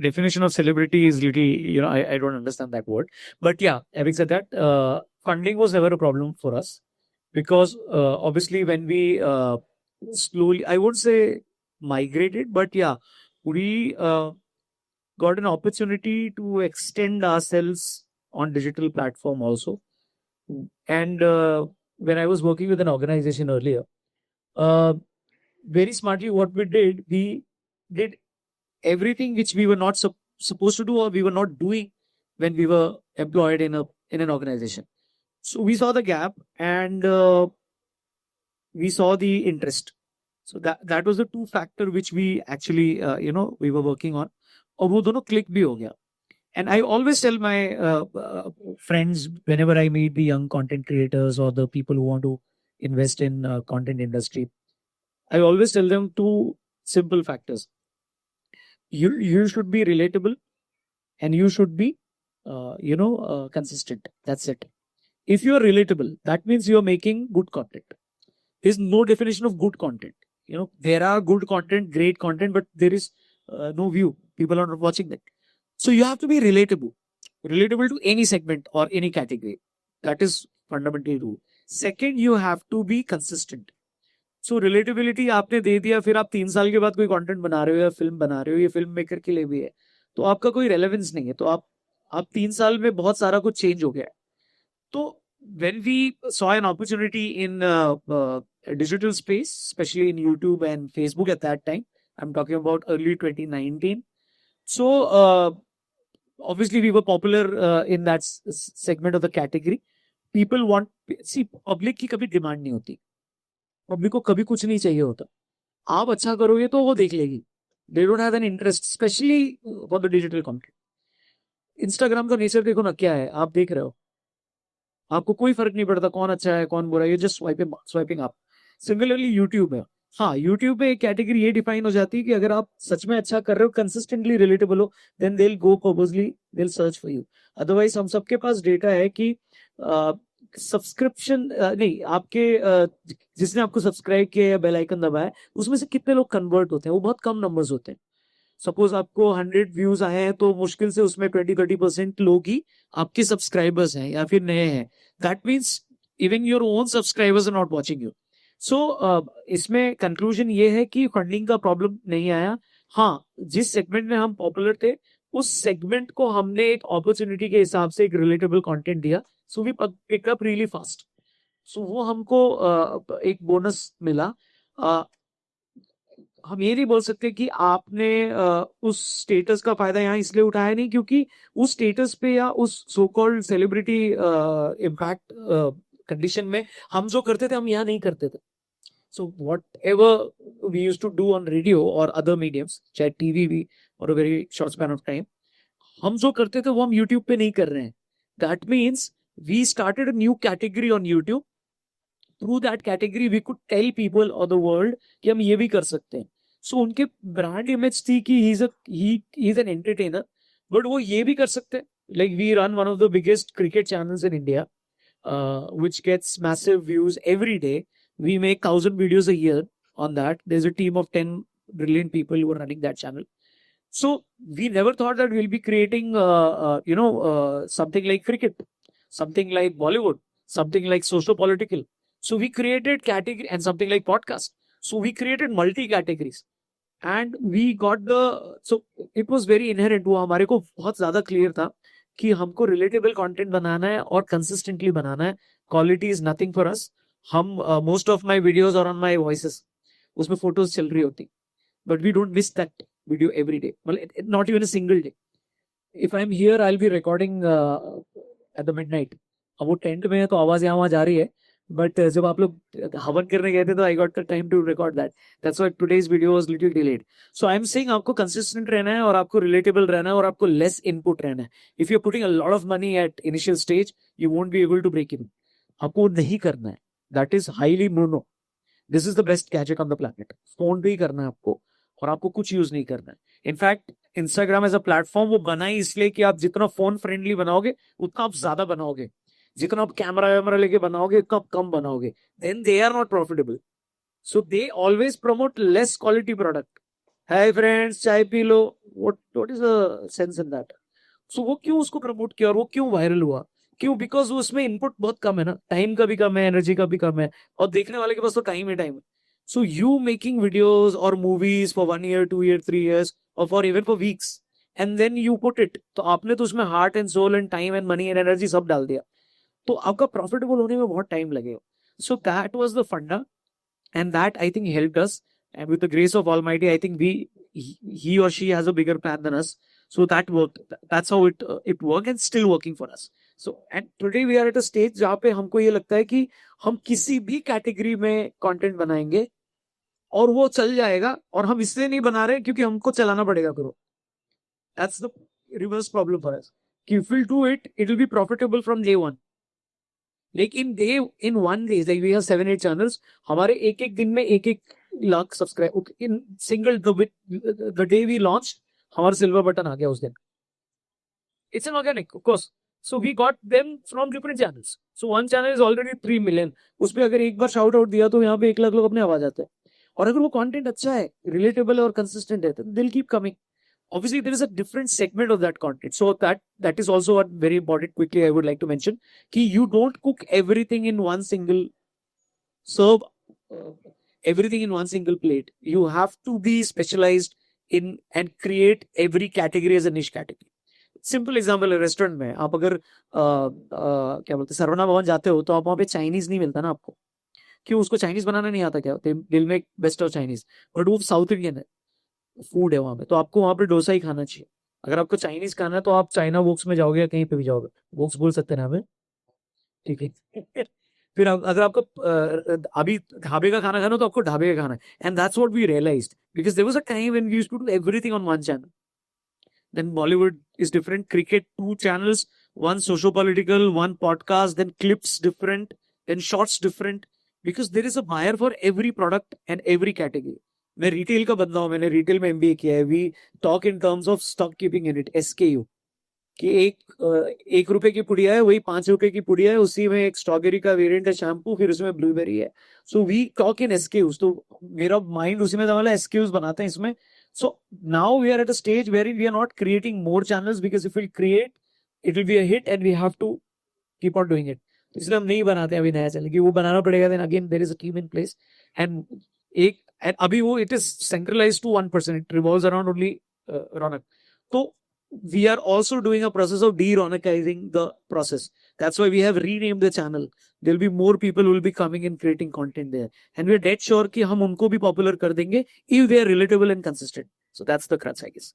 definition of celebrity is little, I don't understand that word. But yeah, having said that, funding was never a problem for us because obviously when we slowly, I won't say migrated, but yeah, we got an opportunity to extend ourselves on digital platform also. And when I was working with an organization earlier, uh, very smartly what we did everything which we were not supposed to do or we were not doing when we were employed in an organization. So we saw the gap and we saw the interest. So that was the two factor which we actually we were working on. और वो दोनों click भी हो गया. And I always tell my friends whenever I meet the young content creators or the people who want to invest in content industry, I always tell them two simple factors. You should be relatable and you should be consistent. That's it. If you are relatable, that means you are making good content. There's no definition of good content. There are good content, great content, but there is no view. People are not watching that. So you have to be relatable to any segment or any category. That is fundamentally rule. Second, you have to be consistent. So relatability आपने दे दिया, फिर आप 3 साल के बाद कोई content बना रहे हो या फिल्म बना रहे हो, ये फिल्म मेकर के लिए भी है, तो आपका कोई रेलेवेंस नहीं है. तो आप 3 साल में बहुत सारा कुछ चेंज हो गया है. तो when we saw an opportunity in digital space, especially in YouTube and Facebook at that time, I'm talking about early 2019. So obviously we were popular in that segment of the category. People want, see, public की कभी demand नहीं होती, public को कभी कुछ नहीं चाहिए होता. आप अच्छा करोगे तो वो देख लेगी. They don't have an interest, specially for the digital content. Instagram का नेचर देखो ना क्या है, आप देख रहे हो, आपको कोई फर्क नहीं पड़ता कौन अच्छा है कौन बुरा है, just swiping up. Similarly YouTube है. हाँ, यूट्यूब पे एक कैटेगरी ये डिफाइन हो जाती है कि अगर आप सच में अच्छा कर रहे हो, कंसिस्टेंटली रिलेटेबल हो, then they will go purposely, they will search for you. Otherwise हम सबके पास डेटा है कि सब्सक्रिप्शन नहीं, आपके जिसने आपको सब्सक्राइब किया या बेल आइकन दबाया, उसमें से कितने लोग कन्वर्ट होते हैं, वो बहुत कम नंबर्स होते हैं. सपोज आपको 100 व्यूज आए हैं तो मुश्किल से उसमें 20-30% लोग ही आपके सब्सक्राइबर्स हैं या फिर नए हैं. That means even your own subscribers are not watching you. So इसमें कंक्लूजन ये है कि फंडिंग का प्रॉब्लम नहीं आया. हाँ, जिस सेगमेंट में हम पॉपुलर थे, उस सेगमेंट को हमने एक अपॉर्चुनिटी के हिसाब से एक रिलेटेबल कंटेंट दिया. So we pick up really fast. So वो हमको एक बोनस मिला. हम ये नहीं बोल सकते कि आपने उस स्टेटस का फायदा यहाँ इसलिए उठाया नहीं क्योंकि उस स्टेटस पे या उस so called celebrity impact condition में हम जो करते थे हम यहाँ नहीं करते थे. So whatever we use to do on radio और अदर मीडियम्स, चाहे टीवी भी और a very short span of time, हम जो करते थे वो हम यूट्यूब पे नहीं कर रहे हैं. That means we started a new category on YouTube. Through that category we could tell people of the world कि हम ये भी कर सकते हैं. सो उनके ब्रांड इमेज थी कि he is an entertainer, but वो ये भी कर सकते हैं. Like we run one of the biggest cricket channels in India which gets massive views every day. We make 1,000 videos a year on that. There's a team of 10 brilliant people who are running that channel. So we never thought that we'll be creating something like cricket, something like Bollywood, something like socio-political. So we created category and something like podcast. So we created multi categories and we got so it was very inherent. वो हमारे को बहुत ज्यादा clear था कि हमको relatable content बनाना है और कंसिस्टेंटली बनाना है. Quality is nothing for us. हम मोस्ट ऑफ माय वीडियोस और ऑन माय वॉइसेस उसमें फोटोज चल रही होती, but we don't miss that video every day, मतलब not even a single day. If I am here I will be recording at the midnight. अब वो tent में है तो आवाज यहाँ वहां जा रही है, बट जब आप लोग हवन करने गए थे तो I got the time to record that. That's why today's video was little delayed. So I am saying आपको कंसिस्टेंट रहना है और आपको रिलेटेबल रहना है और आपको लेस इनपुट रहना है. If you are putting a lot of money at initial stage you won't be able to break even. आपको नहीं करना है. That is highly mono. This is the best gadget on the planet. Phone पे ही करना है आपको और आपको कुछ यूज नहीं करना है. In fact Instagram as a platform वो बना ही इसलिए कि आप जितना फोन फ्रेंडली बनाओगे उतना आप ज्यादा बनाओगे. जितना आप कैमरा वैमरा लेके बनाओगे उतना आप कम बनाओगे. Then they are not profitable. So they always promote less quality product. Hi friends चाय पी लो, what is the sense in that? So वो क्यों उसको प्रमोट किया और वो क्यों वायरल हुआ? क्यों? बिकॉज उसमें इनपुट बहुत कम है ना, टाइम का भी कम है, एनर्जी का भी कम है, और देखने वाले के पास तो टाइम ही टाइम है. सो यू मेकिंग वीडियोस और movies for 1 year, 2 year, 3 years, और for even for weeks, and then you put it, तो आपने तो उसमें heart and soul and time and money and energy सब डाल दिया, तो आपका प्रॉफिटेबल होने में बहुत टाइम लगेगा. सो दैट वाज द फंडा, and that I think helped us. And with the grace of Almighty, I think he or she has a bigger plan than us. So that worked. That's how it worked, and still working for us. So and today we are at a stage जहाँ पे हमको ये लगता है कि हम किसी भी कैटेगरी में कंटेंट बनाएंगे और वो चल जाएगा, और हम इसलिए नहीं बना रहे क्योंकि हमको चलाना पड़ेगा करो. That's the reverse problem for us. कि if we'll do it, it will be profitable from day one. लेकिन day in one day like we have 7-8 channels, हमारे एक एक दिन में 1-1 lakh subscribe in single the day we launch, हमारा silver button आ गया उस दिन. It's an organic of course. So we got them from different channels. So one channel is already 3 million. उस पर अगर एक बार शाउट आउट दिया तो यहाँ पे 1 लाख लोग अपने आवाज आते हैं, और अगर वो कंटेंट अच्छा है, रिलेटेबल है और कंसिस्टेंट है, तो दिल keep coming. Obviously there is a different segment of that content, so that is also what very important. Quickly I would like to mention कि you don't cook everything in one single serve, everything in one single plate. You have to be specialized in and create every category as a niche category. Simple example है, restaurant में आप अगर क्या बोलते हैं सरवना भवन जाते हो, तो आप वहाँ पे चाइनीज नहीं मिलता ना आपको. क्यों? उसको चाइनीज बनाना नहीं आता क्या? दिल में बेस्ट ऑफ चाइनीज, बट वो साउथ इंडियन है, फूड है वहां पे, तो आपको वहां पे डोसा ही खाना चाहिए. अगर आपको चाइनीज खाना है तो आप चाइना वोक्स में जाओगे या कहीं पे भी जाओगे, वोक्स बोल सकते हैं ना हमें, ठीक है. फिर अगर आपको अभी ढाबे का खाना खाना, तो आपको ढाबे का खाना है. And that's what we realised, because there was a time when we used to do everything on one channel. Then Bollywood is different, cricket 2 channels, one socio political, one podcast, then clips different, then shorts different, because there is a buyer for every product and every category. मैं retail का बंदा हूं, मैंने retail में MBA किया है. We talk in terms of stock keeping unit, SKU, कि एक रुपए की पुड़िया है, वही 5 रुपए की पुड़िया है, उसी में एक स्ट्रॉबेरी का वेरिएंट है शैम्पू, फिर उसमें ब्लूबेरी है. So we talk in SKUs, तो मेरा माइंड उसी में वाला एसकेयूज बनाते हैं इसमें. So now we are at a stage where we are not creating more channels, because if we create it will be a hit and we have to keep on doing it. इसलिए हम नहीं बनाते अभी नया channel, कि वो बनाना पड़ेगा. Then again there is a team in place, and एक and अभी वो it is centralized to one person, it revolves around only Ronak. So we are also doing a process of de-Ronakizing the process. That's why we have renamed the channel. There will be more people who will be coming and creating content there, and we are dead sure कि हम उनको भी popular कर देंगे if they are relatable and consistent. So that's the crux, I guess.